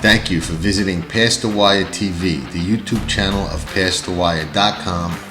Thank you for visiting Past the Wire TV, the YouTube channel of PastTheWire.com.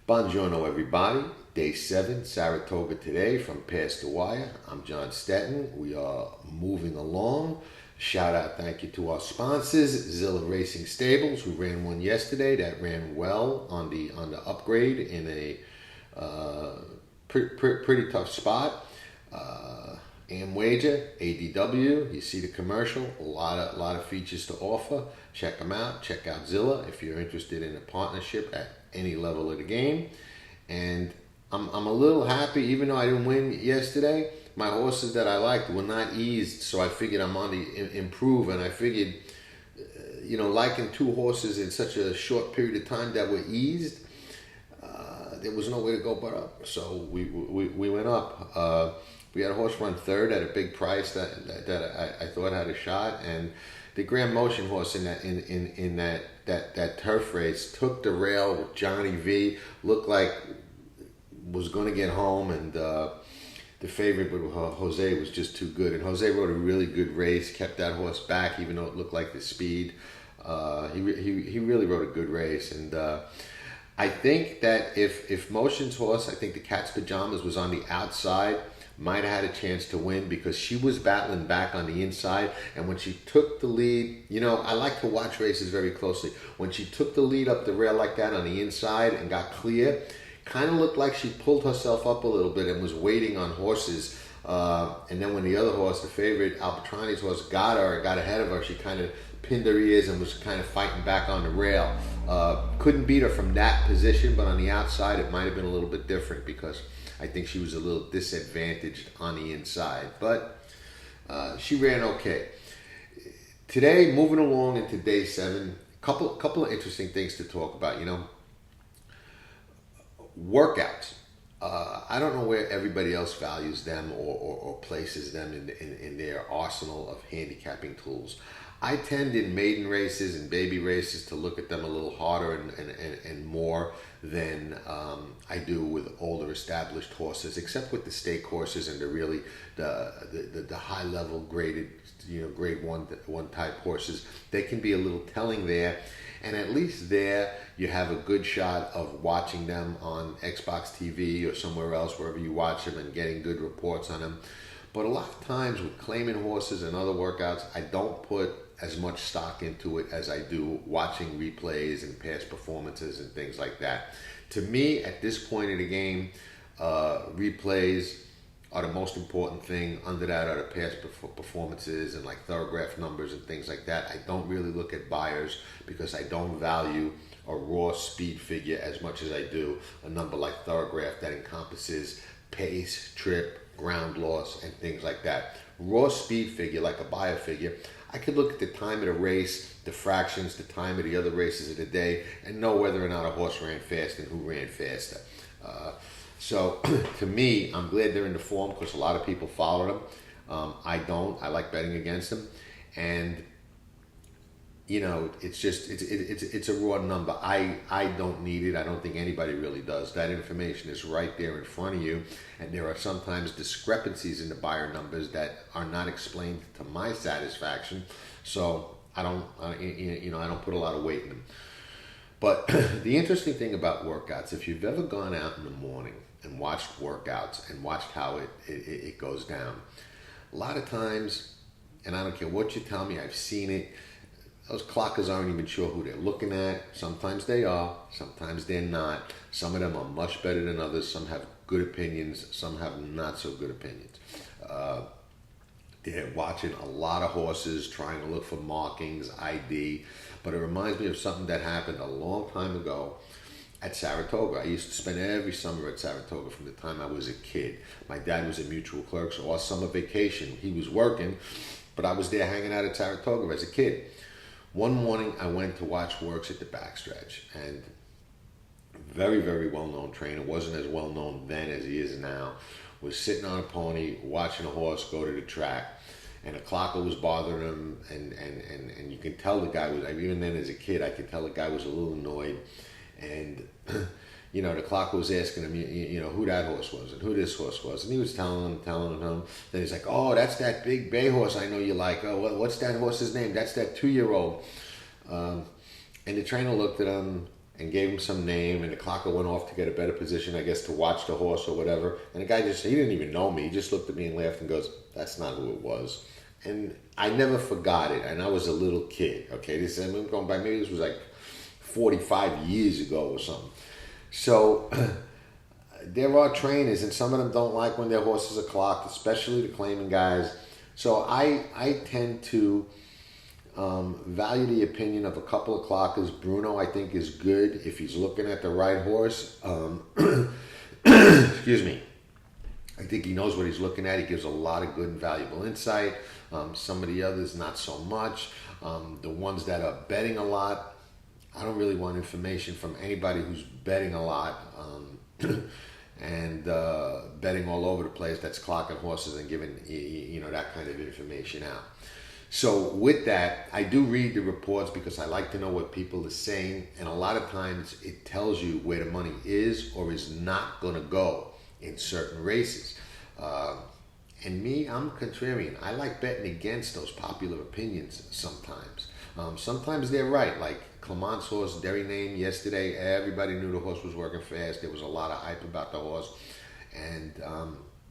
Buongiorno everybody, day 7, Saratoga Today from Past the Wire. I'm John Stetton. We are moving along. Shout out, thank you to our sponsors, Zilla Racing Stables, who ran one yesterday that ran well on the upgrade in a pretty tough spot. Amwager, ADW, you see the commercial, a lot of features to offer. Check them out. Check out Zilla if you're interested in a partnership at any level of the game. And I'm a little happy, even though I didn't win yesterday. My horses that I liked were not eased, so I figured I'm on the improve, and I figured, liking two horses in such a short period of time that were eased, there was no way to go but up. So we went up. We had a horse run third at a big price that I thought had a shot, and the Grand Motion horse in that turf race took the rail with Johnny V. Looked like was going to get home, and the favorite with Jose was just too good. And Jose rode a really good race, kept that horse back even though it looked like the speed. He really rode a good race, and I think that if Motion's horse, I think the Cat's Pajamas, was on the outside, might have had a chance to win because she was battling back on the inside. And when she took the lead, I like to watch races very closely. When she took the lead up the rail like that on the inside and got clear, kind of looked like she pulled herself up a little bit and was waiting on horses. And then when the other horse, the favorite, Albatrani's horse, got ahead of her, she kind of pinned her ears and was kind of fighting back on the rail. Couldn't beat her from that position, but on the outside it might have been a little bit different because I think she was a little disadvantaged on the inside, but she ran okay. Today, moving along into day 7, couple of interesting things to talk about. Workouts. I don't know where everybody else values them or places them in their arsenal of handicapping tools. I tend in maiden races and baby races to look at them a little harder and more than I do with older established horses, except with the stake horses and the high level graded, grade one type horses. They can be a little telling there, and at least there you have a good shot of watching them on Xbox TV or somewhere else, wherever you watch them, and getting good reports on them. But a lot of times with claiming horses and other workouts, I don't put as much stock into it as I do watching replays and past performances and things like that. To me, at this point in the game, replays are the most important thing. Under that are the past performances and like thoroughgraph numbers and things like that. I don't really look at buyers because I don't value a raw speed figure as much as I do a number like thoroughgraph that encompasses pace, trip, ground loss, and things like that. Raw speed figure, like a buyer figure, I could look at the time of the race, the fractions, the time of the other races of the day, and know whether or not a horse ran fast and who ran faster. So to me, I'm glad they're in the form because a lot of people follow them. I don't. I like betting against them, and it's a raw number. I don't need it. I don't think anybody really does. That information is right there in front of you, and there are sometimes discrepancies in the buyer numbers that are not explained to my satisfaction. So I don't put a lot of weight in them. But the interesting thing about workouts, if you've ever gone out in the morning and watched workouts and watched how it goes down, a lot of times, and I don't care what you tell me, I've seen it, those clockers aren't even sure who they're looking at. Sometimes they are, sometimes they're not. Some of them are much better than others. Some have good opinions, some have not so good opinions. They're watching a lot of horses, trying to look for markings, ID. But it reminds me of something that happened a long time ago at Saratoga. I used to spend every summer at Saratoga from the time I was a kid. My dad was a mutual clerk, so our summer vacation, he was working, but I was there hanging out at Saratoga as a kid. One morning I went to watch works at the backstretch, and very, very well-known trainer, wasn't as well-known then as he is now, was sitting on a pony watching a horse go to the track, and a clocker was bothering him, and you can tell the guy was, even then as a kid, I could tell the guy was a little annoyed, and the clocker was asking him, who that horse was and who this horse was, and he was telling him. Then he's like, oh, that's that big bay horse I know you like. Oh, what's that horse's name? That's that 2-year-old. And the trainer looked at him and gave him some name, and the clocker went off to get a better position, I guess, to watch the horse or whatever. And the guy he didn't even know me. He just looked at me and laughed and goes, that's not who it was. And I never forgot it, and I was a little kid, okay? I'm going by, maybe this was like 45 years ago or something. So there are trainers, and some of them don't like when their horses are clocked, especially the claiming guys. So I tend to value the opinion of a couple of clockers. Bruno, I think, is good if he's looking at the right horse. Excuse me. I think he knows what he's looking at. He gives a lot of good and valuable insight. Some of the others, not so much. The ones that are betting a lot, I don't really want information from anybody who's betting a lot and betting all over the place, that's clocking horses and giving that kind of information out. So with that, I do read the reports because I like to know what people are saying, and a lot of times it tells you where the money is or is not going to go in certain races. And me, I'm contrarian. I like betting against those popular opinions sometimes. Sometimes they're right. Like Clement's horse, Derry Name, yesterday, everybody knew the horse was working fast. There was a lot of hype about the horse. And,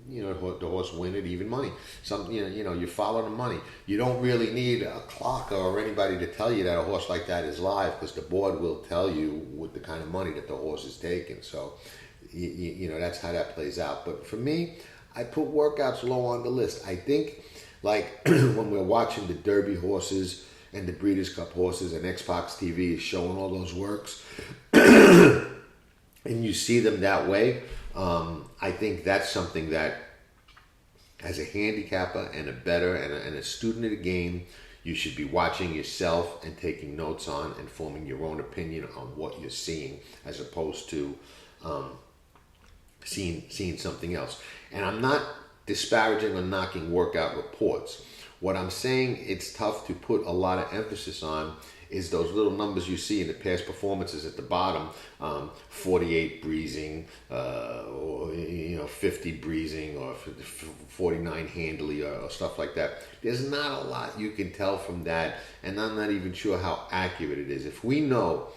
the horse win at even money. You follow the money. You don't really need a clocker or anybody to tell you that a horse like that is live, because the board will tell you with the kind of money that the horse is taking. So, that's how that plays out. But for me, I put workouts low on the list. I think, like when we're watching the Derby horses and the Breeders' Cup horses, and Xbox TV is showing all those works, and you see them that way, I think that's something that, as a handicapper and a bettor and a student of the game, you should be watching yourself and taking notes on and forming your own opinion on what you're seeing, as opposed to seeing something else. And I'm not disparaging or knocking workout reports. What I'm saying it's tough to put a lot of emphasis on is those little numbers you see in the past performances at the bottom, 48 breezing, or 50 breezing, or 49 handily, or stuff like that. There's not a lot you can tell from that, and I'm not even sure how accurate it is. If we know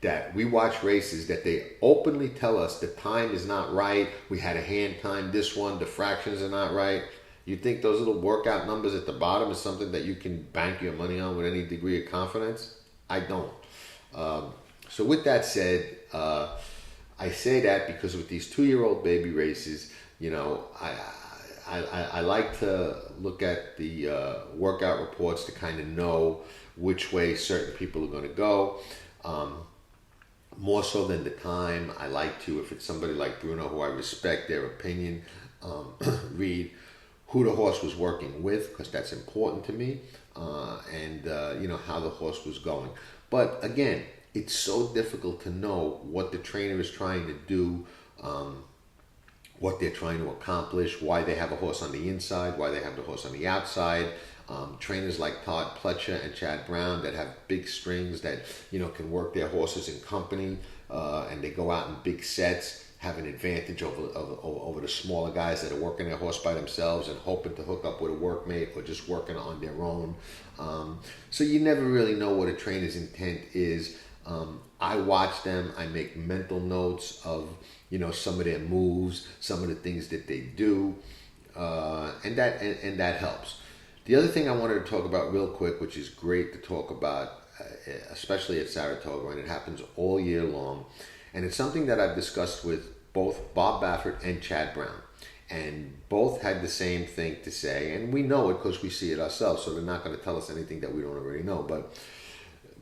that we watch races that they openly tell us the time is not right, we had a hand time this one, the fractions are not right, you think those little workout numbers at the bottom is something that you can bank your money on with any degree of confidence? I don't. So with that said, I say that because with these 2-year-old baby races, I like to look at the workout reports to kind of know which way certain people are going to go. More so than the time, I like to, if it's somebody like Bruno, who I respect their opinion, read who the horse was working with, because that's important to me, and how the horse was going. But again, it's so difficult to know what the trainer is trying to do, what they're trying to accomplish, why they have a horse on the inside, why they have the horse on the outside. Trainers like Todd Pletcher and Chad Brown that have big strings that can work their horses in company, and they go out in big sets, have an advantage over the smaller guys that are working their horse by themselves and hoping to hook up with a workmate or just working on their own. So you never really know what a trainer's intent is. I watch them. I make mental notes of some of their moves, some of the things that they do, and that helps. The other thing I wanted to talk about real quick, which is great to talk about, especially at Saratoga, and it happens all year long, and it's something that I've discussed with both Bob Baffert and Chad Brown, and both had the same thing to say, and we know it because we see it ourselves, so they're not going to tell us anything that we don't already know. But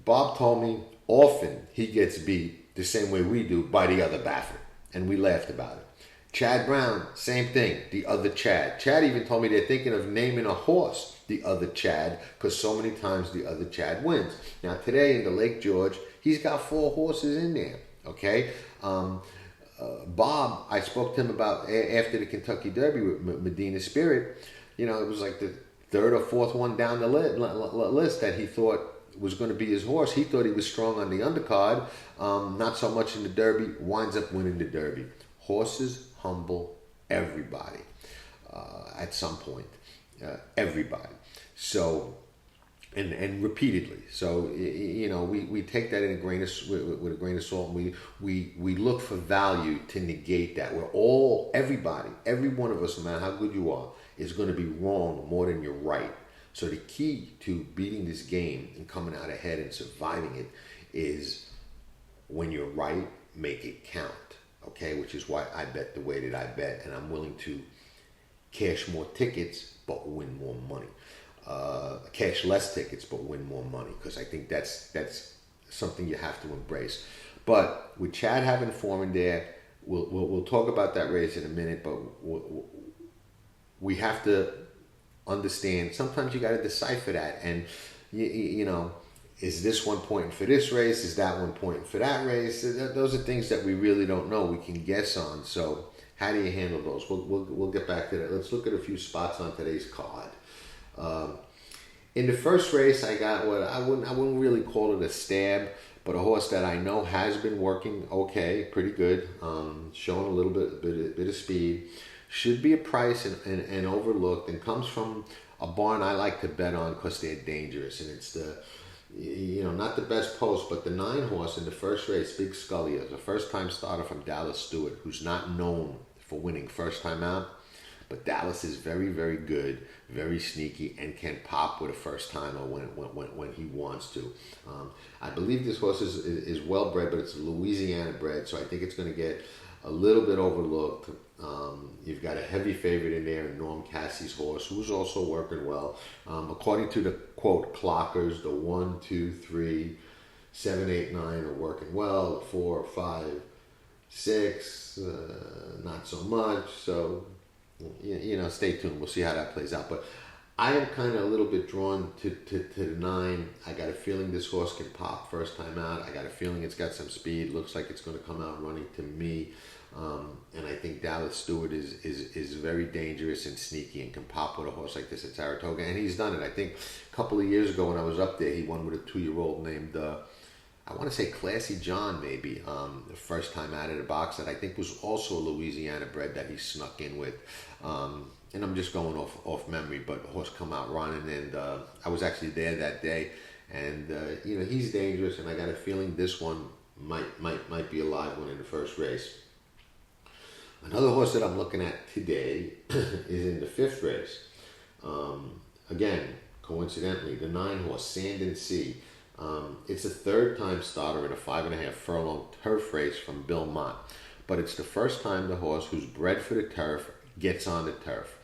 Bob told me often he gets beat the same way we do by the other Baffert, and we laughed about it. Chad Brown, same thing, the other Chad. Chad even told me they're thinking of naming a horse the other Chad because so many times the other Chad wins. Now today in the Lake George, he's got 4 horses in there, okay? Bob, I spoke to him about after the Kentucky Derby with Medina Spirit. You know, it was like the 3rd or 4th one down the list that he thought was going to be his horse. He thought he was strong on the undercard, not so much in the Derby, winds up winning the Derby. Horses humble everybody at some point, everybody. So, and repeatedly. So you know, we take that in a grain of with a grain of salt, and we look for value to negate that. We're all, everybody, every one of us, no matter how good you are, is going to be wrong more than you're right. So the key to beating this game and coming out ahead and surviving it is when you're right, make it count. Okay, which is why I bet the way that I bet, and I'm willing to cash more tickets but win more money. Cash less tickets but win more money, because I think that's something you have to embrace. But with Chad having form in there, we'll talk about that race in a minute. But we have to understand. Sometimes you got to decipher that, and you know. Is this one pointing for this race? Is that one pointing for that race? Those are things that we really don't know. We can guess on. So how do you handle those? We'll get back to that. Let's look at a few spots on today's card. In the first race, I got what I wouldn't really call it a stab, but a horse that I know has been working okay, pretty good, showing a little bit of speed. Should be a price and overlooked, and comes from a barn I like to bet on because they're dangerous, and it's not the best post, but the 9 horse in the first race, Big Scully, is a first-time starter from Dallas Stewart, who's not known for winning first time out, but Dallas is very, very good, very sneaky, and can pop with a first timer when he wants to. I believe this horse is well bred, but it's Louisiana bred, so I think it's going to get a little bit overlooked. You've got a heavy favorite in there, Norm Cassie's horse, who's also working well. According to the quote clockers, the 1, 2, 3, 7, 8, 9 are working well. 4, 5, 6, not so much. So, stay tuned. We'll see how that plays out. But I am kind of a little bit drawn to the 9. I got a feeling this horse can pop first time out. I got a feeling it's got some speed. Looks like it's going to come out running to me. And I think Dallas Stewart is very dangerous and sneaky and can pop with a horse like this at Saratoga. And he's done it. I think a couple of years ago when I was up there, he won with a 2-year-old named, I want to say Classy John maybe, the first time out of the box, that I think was also a Louisiana bred that he snuck in with. And I'm just going off memory, but the horse come out running, and I was actually there that day. And, he's dangerous, and I got a feeling this one might be a live one in the first race. Another horse that I'm looking at today is in the 5th race. Again, coincidentally, the 9 horse, Sand and Sea. It's a 3rd time starter in a 5.5 furlong turf race from Bill Mott. But it's the first time the horse who's bred for the turf gets on the turf.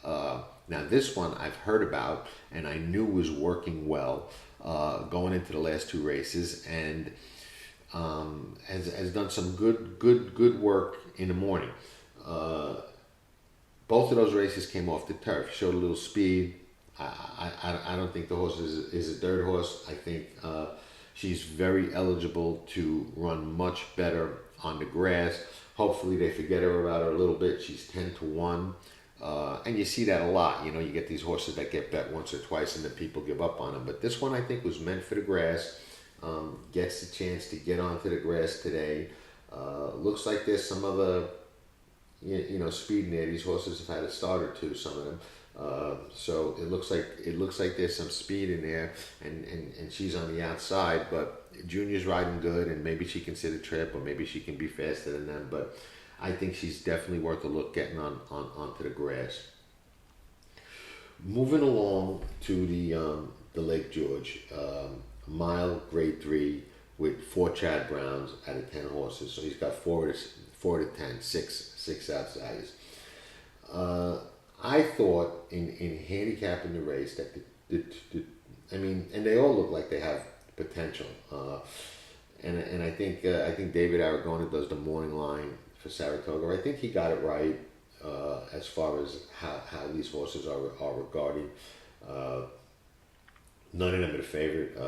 Now this one I've heard about and I knew was working well going into the last 2 races, and has done some good work in the morning. Both of those races came off the turf, showed a little speed. I don't think the horse is a dirt horse. I think she's very eligible to run much better on the grass. Hopefully they forget about her a little bit. She's 10-1. And you see that a lot. You get these horses that get bet once or twice and then people give up on them. But this one I think was meant for the grass. Gets the chance to get onto the grass today. Looks like there's some other speed in there. These horses have had a start or two, some of them. So it looks like there's some speed in there, and she's on the outside. But Junior's riding good, and maybe she can sit a trip, or maybe she can be faster than them. But I think she's definitely worth a look getting onto the grass. Moving along to the Lake George, mile grade 3 with 4 Chad Browns out of 10 horses. So he's got 4 to 10, six outsiders. I thought in handicapping the race that and they all look like they have potential. And I think David Aragona does the morning line for Saratoga. I think he got it right as far as how these horses are regarded. None of them are the favorite.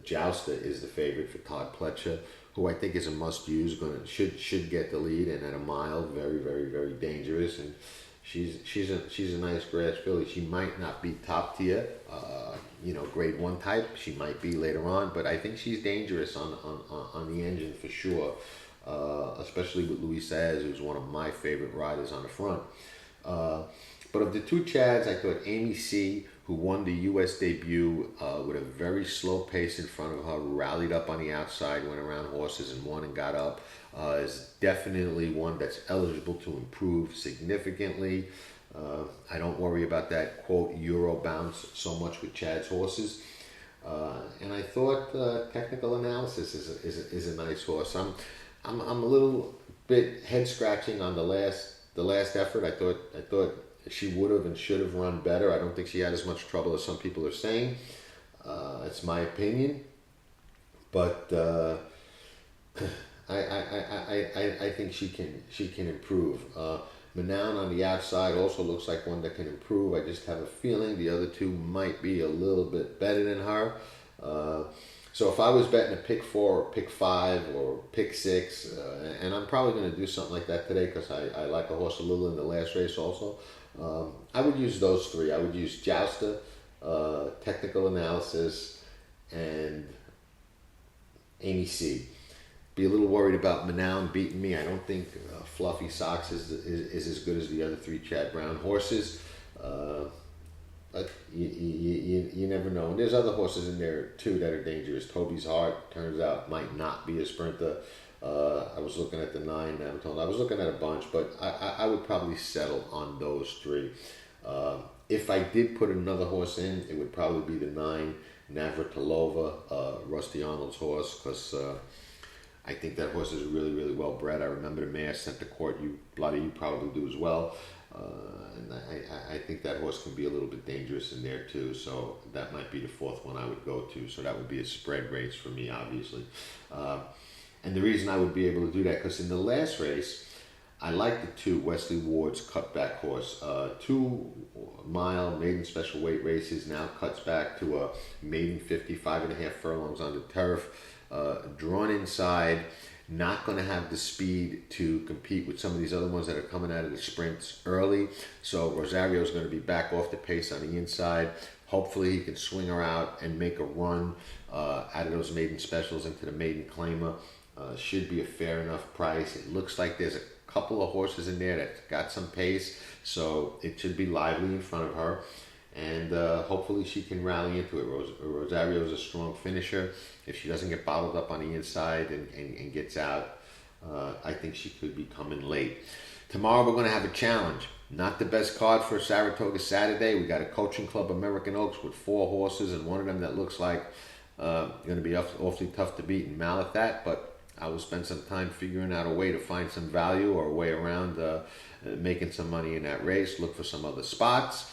Jouster is the favorite for Todd Pletcher, who I think is a must-use. Should get the lead, and at a mile, very, very, very dangerous. And she's a nice grass filly. She might not be top tier, grade 1 type. She might be later on, but I think she's dangerous on the engine for sure. Especially with Luis Saez, who's one of my favorite riders on the front. But of the two Chads, I thought Amy C, who won the U.S. debut with a very slow pace in front of her, rallied up on the outside, went around horses and won and got up, is definitely one that's eligible to improve significantly. I don't worry about that, quote, Euro bounce so much with Chad's horses. And I thought Technical Analysis is a nice horse. I'm a little bit head scratching on the last effort. I thought she would have and should have run better. I don't think she had as much trouble as some people are saying. It's my opinion, but I think she can improve. Manown on the outside also looks like one that can improve. I just have a feeling the other two might be a little bit better than her. So if I was betting a pick 4 or pick 5 or pick 6, and I'm probably going to do something like that today because I like a horse a little in the last race also, I would use those 3. I would use Jouster, Technical Analysis, and Amy C. Be a little worried about Manown beating me. I don't think Fluffy Socks is as good as the other 3 Chad Brown horses. But you never know. And there's other horses in there too that are dangerous. Toby's Heart turns out might not be a sprinter. I was looking at the 9 Navaton. I was looking at a bunch, but I would probably settle on those 3. If I did put another horse in, it would probably be the 9 Navratilova, Rusty Arnold's horse, because I think that horse is really, really well bred. I remember the mare sent to court. A lot of you probably do as well. And I think that horse can be a little bit dangerous in there too, so that might be the 4th one I would go to. So that would be a spread race for me, obviously. And the reason I would be able to do that, because in the last race, I like the 2 Wesley Ward's cutback horse. 2 mile maiden special weight races, now cuts back to a maiden 55.5 furlongs on the turf, drawn inside. Not going to have the speed to compete with some of these other ones that are coming out of the sprints early. So Rosario's going to be back off the pace on the inside. Hopefully he can swing her out and make a run out of those maiden specials into the maiden claimer. Should be a fair enough price. It looks like there's a couple of horses in there that got some pace, so it should be lively in front of her. And hopefully she can rally into it. Rosario is a strong finisher. If she doesn't get bottled up on the inside and gets out, I think she could be coming late. Tomorrow we're going to have a challenge. Not the best card for Saratoga Saturday. We got a Coaching Club American Oaks with 4 horses, and one of them that looks like going to be awfully tough to beat in Malathat, but I will spend some time figuring out a way to find some value or a way around making some money in that race. Look for some other spots.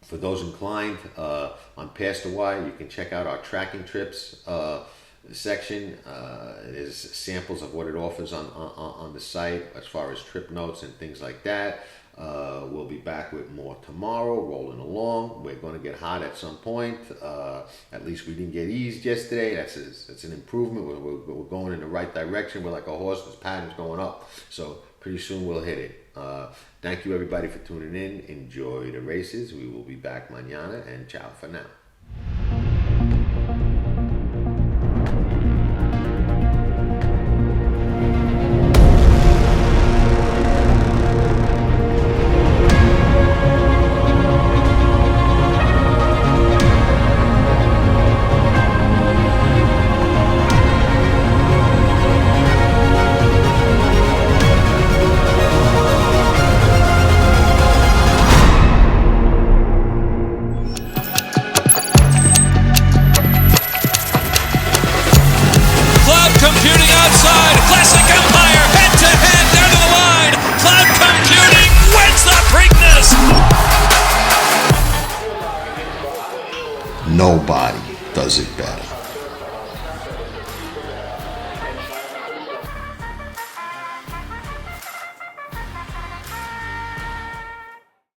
For those inclined, on Past the Wire, you can check out our tracking trips section. There's samples of what it offers on the site as far as trip notes and things like that. We'll be back with more tomorrow, rolling along. We're going to get hot at some point. At least we didn't get eased yesterday. That's an improvement. We're going in the right direction. We're like a horse whose pattern's going up. So pretty soon we'll hit it. Thank you everybody for tuning in. Enjoy the races. We will be back mañana, and ciao for now. Nobody does it better.